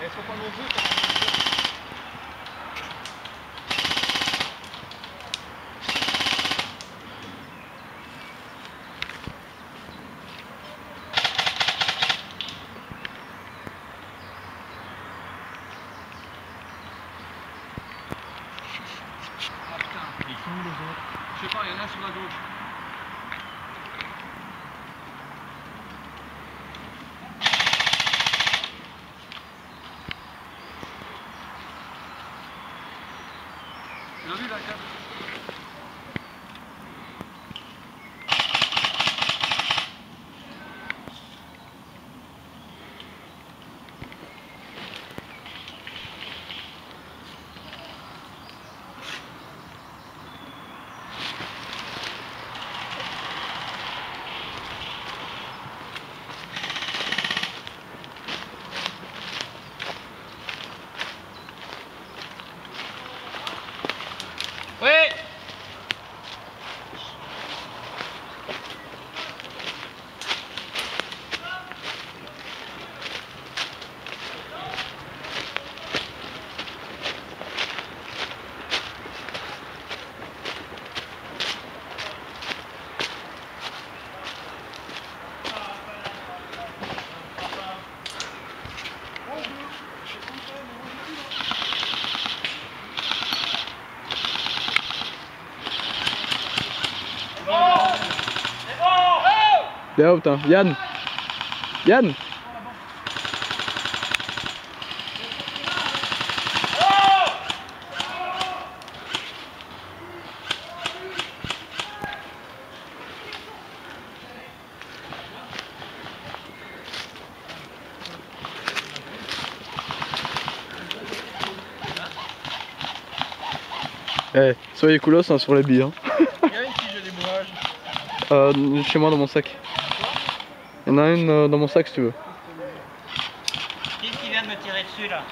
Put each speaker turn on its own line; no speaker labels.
Elles sont pas nombreuses.
Ah putain, ils sont où les autres? Je sais pas, il y en a un sur la gauche. Tu l'as vu là, Cap?
Oui.
Bien haut, putain. Yann. Yann. Eh, soyez coolos hein, sur les billes. Hein.
Il y a une tige de débourrage.
Chez moi dans mon sac. Il y en a une dans mon sac si tu veux.
Qui vient de me tirer dessus là?